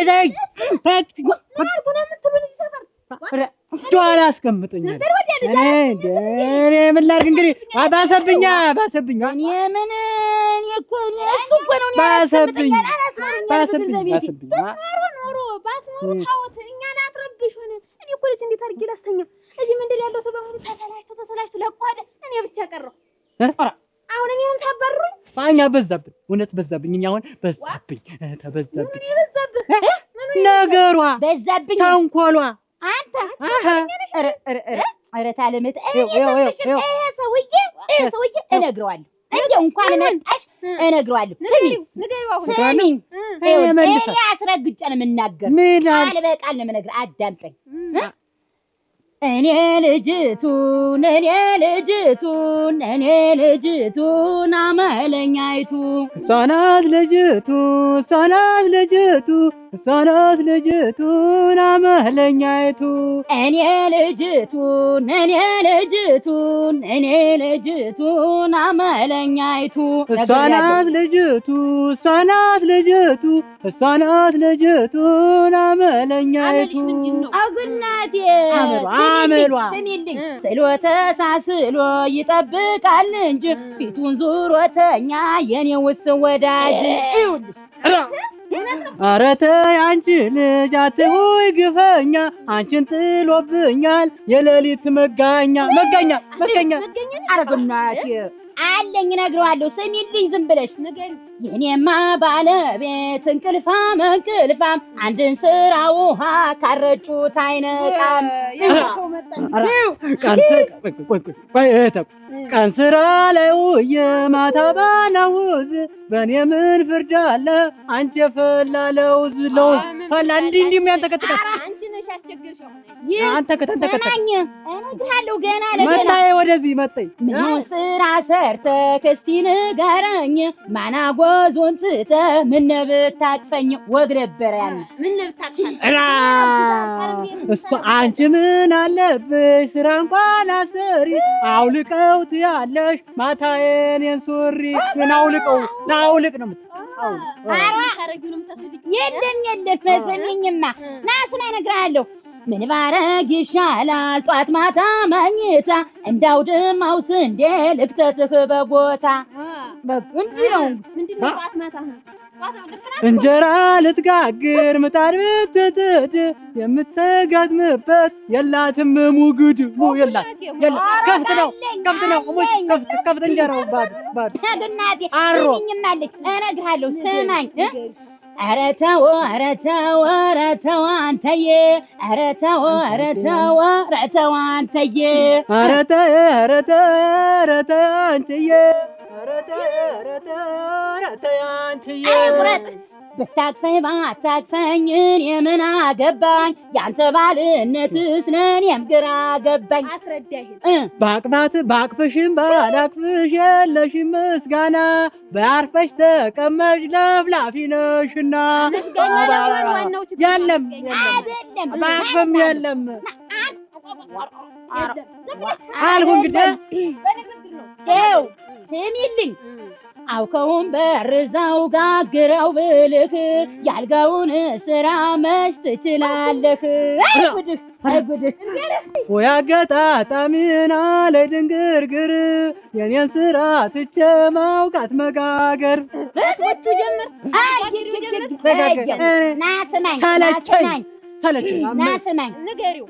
ተይ ጆላ አስቀምጡኝ እኔ ምን ላድርግ እንግዲህ ባሰብኛ እኔ ምን እኮ እሱ እኮ ነው ባሰብኝ ኖሮ ባስኖሩ ታውት እኛን አትረብሹን እኔ እኮ ልጅ እንዴት አድርጌ ላስተኛ እዚህ ምንድን ያለው ሰው በሙሉ ተሰላችቶ ለቋደ እኔ ብቻ ቀረሁ አሁን እኔን ታባሩኝ ማኛ በዛብኝ እውነት በዛብኝ እኛ አሁን በዛብኝ ተበዛብኝ ነገሯ በዛብኝ ተንኮሏ አንተ ኧረ ታለመት ሰውዬ እነግረዋለሁ እንደው እንኳን መጣሽ እነግረዋለሁ ስሚኝ እኔ አስረግጬ ነው የምናገር ቃል በቃል ነው የምነግርህ አዳምጠኝ እኔ ልጅቱን አመለኛይቱ እሷ ናት ልጅቱን አመለኛይቱ እኔ ልጅቱን አመለኛይቱ እሷ ናት ልጅቱን አመለኛይቱ አግናቴ አመሏ ስሚልኝ ስሎ ተሳስሎ ይጠብቃል እንጂ ፊቱን ዙሮተኛ የኔ ውስ ወዳጅ ይውልሽ ኧረ ተይ አንቺ ልጅ አትሁይ ግፈኛ አንቺን ጥሎብኛል የሌሊት መጋኛ አረግናቴ አለኝ እነግረዋለሁ ስሚልኝ ዝም ብለሽ የኔማ ባለቤት እንቅልፋም አንድን ስራ ውሃ ካረጩት አይነቃም ቀን ስራ ላይ ውዬ ማታ ባናውዝ በእኔ ምን ፍርድ አለ አንቺ የፈላ ለውዝ ፈላ እንዲህ የሚያንተከትካት አንቺ ነሽ ያስቸግርሽው አንተ ከተንተከተኝ እነግርሃለሁ ገና መጣይ ወደዚህ መጣይ ምን ስራ ሰርተህ እስቲ ንገረኝ ማናጎዙን ትተህ ምን ብታቅፈኝ ወግ ነበር ያን ምን ብታቅፈኝ እሱ አንቺ ምን አለብሽ ስራ እንኳን አሰሪ አውልቀው ትያለሽ ማታዬን ሱሪ ምን ናውልቅ ነው የለም ፈሰሚኝማ ናስና እነግርሃለሁ ምን ባረግ ይሻላል ጧት ማታ መኝታ እንዳውድማው ስንዴ ልክተትህ በቦታ እንዲህ ነው ምንድነው ጧት ማታ እንጀራ ልትጋግር ምጣድ ብትጥድ የምትገጥምበት የላትም ሙግድ የላት ከፍት ነው ከፍት እንጀራው ባድ እናቴ ስሚኝማለች እነግርሃለሁ ስማኝ ኧረ ተው አንተዬ ኧረ ተው አንተዬ ኧረ ተይ አንቺዬ ብታቅፈኝ ባታቅፈኝ እኔ ምን አገባኝ ያንተ ባልነትስ ለእኔም ግራ ገባኝ አስረዳኝ ባቅፍሽም ባላቅፍሽ የለሽም ምስጋና በአርፈሽ ተቀመጭ ለፍላፊ ነሽና የለም ባቅፍም የለም አልኩ እንግዲህ ስሚልኝ አውከውን በርዛው ጋግረው ብልህ ያልጋውን ስራ መች ትችላለህ አይጉድህ ወይ አገጣጣሚና ለድንግርግር የኔን ስራ ትቼ ማውቃት መጋገር ወጡ ጀምር ሰለቸኝ ንገሪው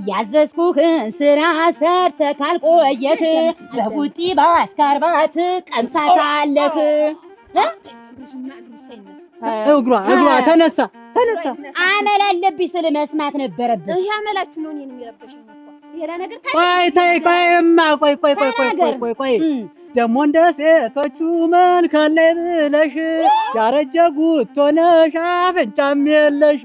ያዘዝኩህን ስራ ሰርተህ ካልቆየህ በቡጢ ባስካርባት ቀምሳታለህ እግሯ ተነሳ አመል አለብኝ ስል መስማት ነበረብህ ይሄ አመላችሁ ነው እኔን የሚረበሽኝ እኮ ሌላ ነገር ቆይ ደሞ እንደ ሴቶቹ መልክ አለኝ ብለሽ ያረጀ ጉቶ ነሽ አፍንጫም የለሽ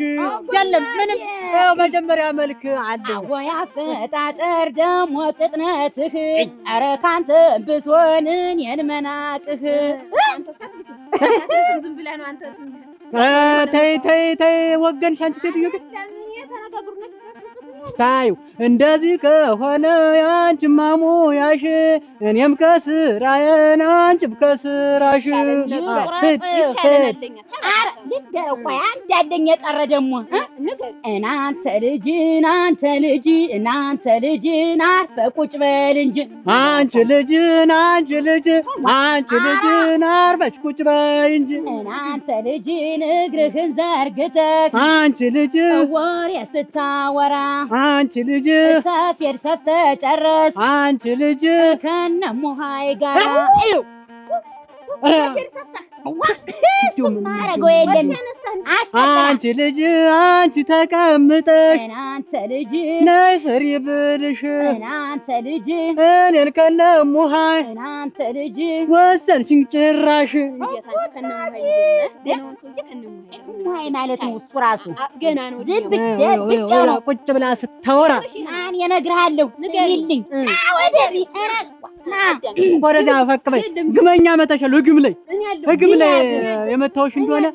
የለም ምንም ያው መጀመሪያ መልክ አለ ወይ አፈጣጠር ደሞ ቅጥነትህ ኧረ ካንተ ብሶን እኔን መናቅህ አንተ ሳትብስ ዝም ብለህ ነው አንተ ተይ ወገንሽ አንቺ ሴትዮ ግን ታዩ እንደዚህ ከሆነ ያንቺማ ሙያሽ እኔም ከስራዬን አንቺም ከስራሽ አንዳለኝ የቀረ ደግሞ እናንተ ልጅን አርፈህ ቁጭ በል እንጂ አንቺ ልጅን አርፈሽ ቁጭ በይ እንጂ እናንተ ልጅን እግርህን ዘርግተህ አንቺ ልጅ ወሬ ስታወራ አንቺ ልጅ ሰፌድ ሰፍተህ ጨረስ አንቺ ልጅ ከነሙሃይ ጋር አንቺ ልጅ አንቺ ተቀምጠሽ እናንተ ልጅ ነይ ስሪ ብልሽ እናንተ ልጅ እኔን ከነሙሃይ እናንተ ልጅ ወሰንሽኝ ጭራሽ ሙሃይ ማለት ነው እሱ ራሱ ገና ነው ዝም ብለህ ቁጭ ብላ ስታወራ ማን እነግርሃለሁ ስሚልኝ ወደዚህ ወደዚያ ፈቅ በይ ግመኛ መታሻለሁ ግም ላይ የመታውሽ እንደሆነ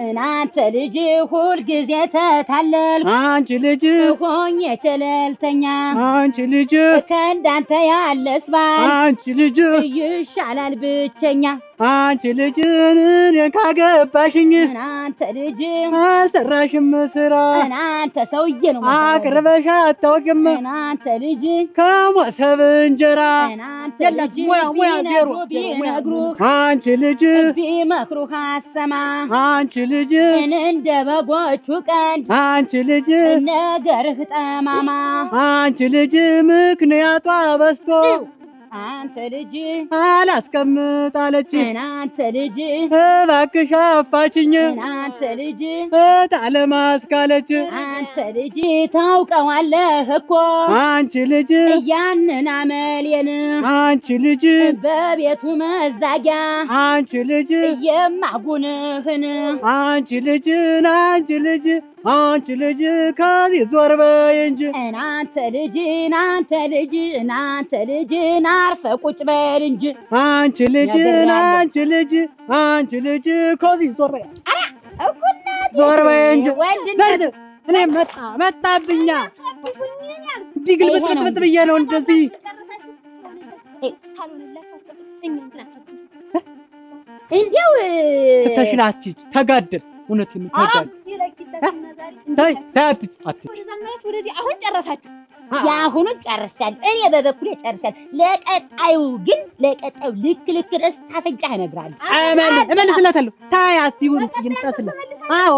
እናንተ ልጅ ሁልጊዜ ተታለል አንቺ ልጅ ሆኜ ቸለልተኛ አንቺ ልጅ ከእንዳንተ ያለስ ባል አንቺ ልጅ ይሻላል ብቸኛ አንቺ ልጅ እኔን ካገባሽኝ እናንተ ልጅ አልሰራሽም ስራ እናንተ ሰውዬ ነው አቅርበሽ አታውቂም እናንተ ልጅ ከሞሰብ እንጀራ እናንተ ልጅ ሙያ ዜሮ አንቺ ልጅ ቢመክሩህ አሰማ አንቺ ልጅ እንደ በጎቹ ቀንድ አንቺ ልጅ ነገርህ ጠማማ አንቺ ልጅ ምክንያቷ በስቶ አንተ ልጅ አላስቀምጥ አለች እናንተ ልጅ እባክሽ አፋችኝ እናንተ ልጅ ታለማስካለች አንተ ልጅ ታውቀዋለህ እኮ አንቺ ልጅ ያንን አመሌን አንቺ ልጅ በቤቱ መዛጊያ አንቺ ልጅ የማጉንህን አንቺ ልጅ ከዚህ ዞር በይ እንጂ እናንተ ልጅ አርፈህ ቁጭ በል እንጂ አንቺ ልጅ ከዚህ ዞር በይ እንጂ እኔ መጣብኛ ዲግል በጥብጥ ብዬ ነው እንደዚህ እንዴው ተሽላች ተጋደል እውነት የምትጋደል ታይ አሁን ጨረሳችሁ ያሁኑን ጨርሻለሁ እኔ በበኩሌ ጨርሻለሁ ለቀጣዩ ልክ ድረስ ታፈንጫህ እነግራለሁ እመልስላታለሁ ታያት ይምጣስልህ አዎ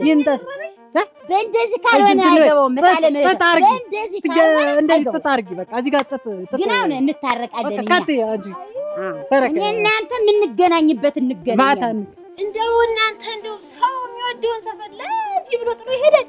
ይምጣስ በእንደዚህ ካልሆነ አይገባውም እንደዚህ ተጣርጊ በቃ እዚህ ጋር ግን አሁን እንታረቃለን እኛ እናንተ የምንገናኝበት እንገናኛለን እንደው እናንተ እንደው ሰው የሚወደውን ሰፈር ለዚህ ብሎ ጥሎ ይሄዳል